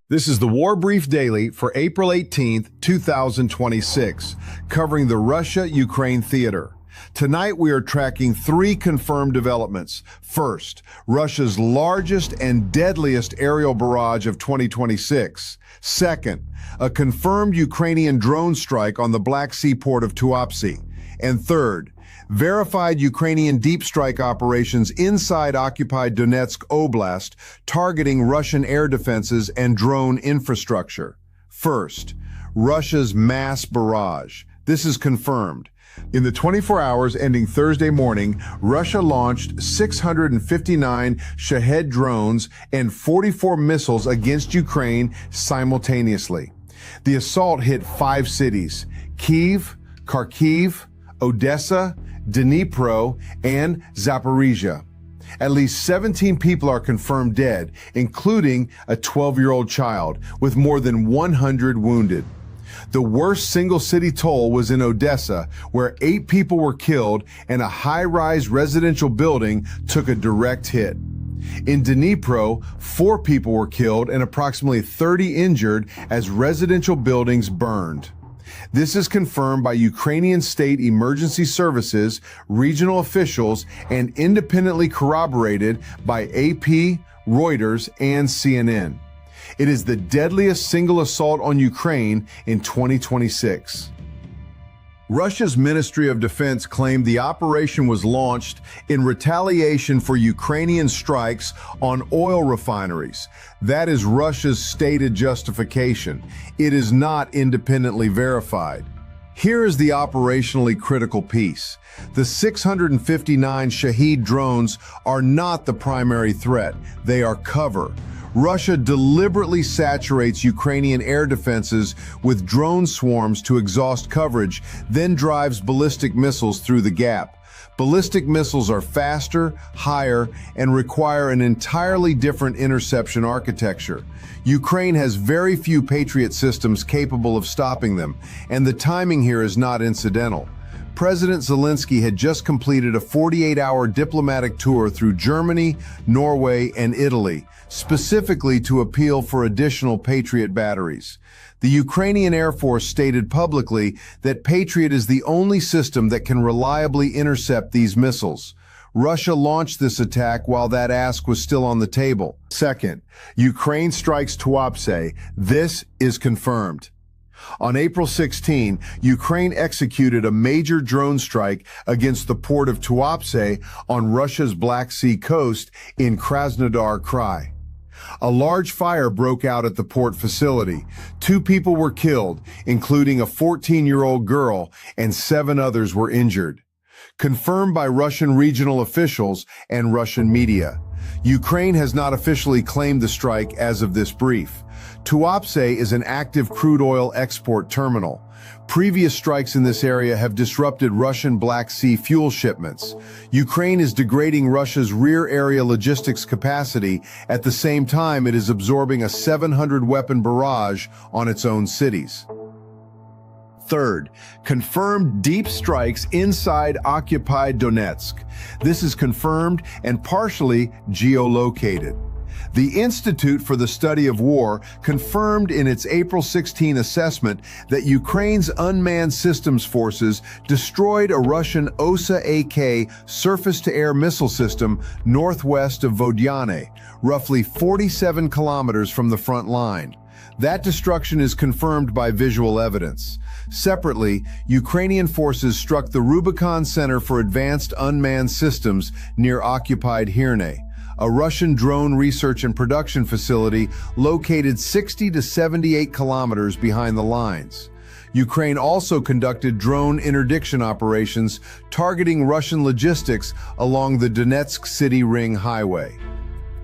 This is the War Brief Daily for April 18th, 2026, covering the Russia-Ukraine theater. Tonight we are tracking three confirmed developments. First, Russia's largest and deadliest aerial barrage of 2026. Second, a confirmed Ukrainian drone strike on the Black Sea port of Tuapse. And third, verified Ukrainian deep strike operations inside occupied Donetsk Oblast, targeting Russian air defenses and drone infrastructure. First, Russia's mass barrage. This is confirmed. In the 24 hours ending Thursday morning, Russia launched 659 Shahed drones and 44 missiles against Ukraine simultaneously. The assault hit 5 cities: Kyiv, Kharkiv, Odesa, Dnipro, and Zaporizhzhia. At least 17 people are confirmed dead, including a 12-year-old child, with more than 100 wounded. The worst single city toll was in Odesa, where 8 people were killed and a high-rise residential building took a direct hit. In Dnipro, 4 people were killed and approximately 30 injured as residential buildings burned. This is confirmed by Ukrainian state emergency services, regional officials, and independently corroborated by AP, Reuters, and CNN. It is the deadliest single assault on Ukraine in 2026. Russia's Ministry of Defense claimed the operation was launched in retaliation for Ukrainian strikes on oil refineries. That is Russia's stated justification. It is not independently verified. Here is the operationally critical piece. The 659 Shahed drones are not the primary threat. They are cover. Russia deliberately saturates Ukrainian air defenses with drone swarms to exhaust coverage, then drives ballistic missiles through the gap. Ballistic missiles are faster, higher, and require an entirely different interception architecture. Ukraine has very few Patriot systems capable of stopping them, and the timing here is not incidental. President Zelensky had just completed a 48-hour diplomatic tour through Germany, Norway, and Italy, specifically to appeal for additional Patriot batteries. The Ukrainian Air Force stated publicly that Patriot is the only system that can reliably intercept these missiles. Russia launched this attack while that ask was still on the table. Second, Ukraine strikes Tuapse. This is confirmed. On April 16, Ukraine executed a major drone strike against the port of Tuapse on Russia's Black Sea coast in Krasnodar Krai. A large fire broke out at the port facility. 2 people were killed, including a 14-year-old girl, and 7 others were injured. Confirmed by Russian regional officials and Russian media. Ukraine has not officially claimed the strike as of this brief. Tuapse is an active crude oil export terminal. Previous strikes in this area have disrupted Russian Black Sea fuel shipments. Ukraine is degrading Russia's rear area logistics capacity. At the same time, it is absorbing a 700-weapon barrage on its own cities. Third, confirmed deep strikes inside occupied Donetsk. This is confirmed and partially geolocated. The Institute for the Study of War confirmed in its April 16 assessment that Ukraine's unmanned systems forces destroyed a Russian Odesa-AK surface-to-air missile system northwest of Vodyane, roughly 47 kilometers from the front line. That destruction is confirmed by visual evidence. Separately, Ukrainian forces struck the Rubicon Center for Advanced Unmanned Systems near occupied Herne, a Russian drone research and production facility located 60 to 78 kilometers behind the lines. Ukraine also conducted drone interdiction operations targeting Russian logistics along the Donetsk City Ring Highway.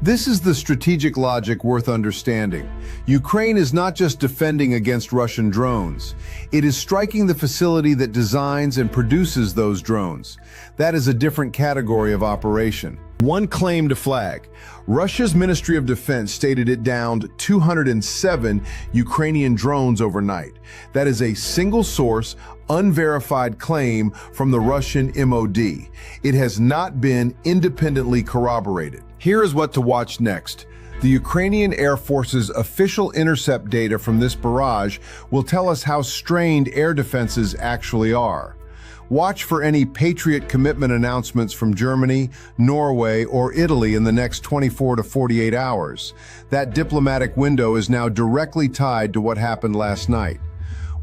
This is the strategic logic worth understanding. Ukraine is not just defending against Russian drones. It is striking the facility that designs and produces those drones. That is a different category of operation. One claim to flag. Russia's Ministry of Defense stated it downed 207 Ukrainian drones overnight. That is a single source, unverified claim from the Russian MOD. It has not been independently corroborated. Here is what to watch next. The Ukrainian Air Force's official intercept data from this barrage will tell us how strained air defenses actually are. Watch for any Patriot commitment announcements from Germany, Norway, or Italy in the next 24 to 48 hours. That diplomatic window is now directly tied to what happened last night.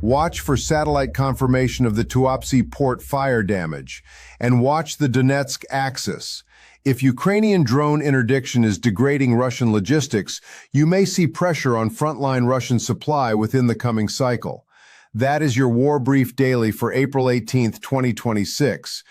Watch for satellite confirmation of the Tuapse port fire damage, and watch the Donetsk axis. If Ukrainian drone interdiction is degrading Russian logistics, you may see pressure on frontline Russian supply within the coming cycle. That is your War Brief Daily for April 18, 2026.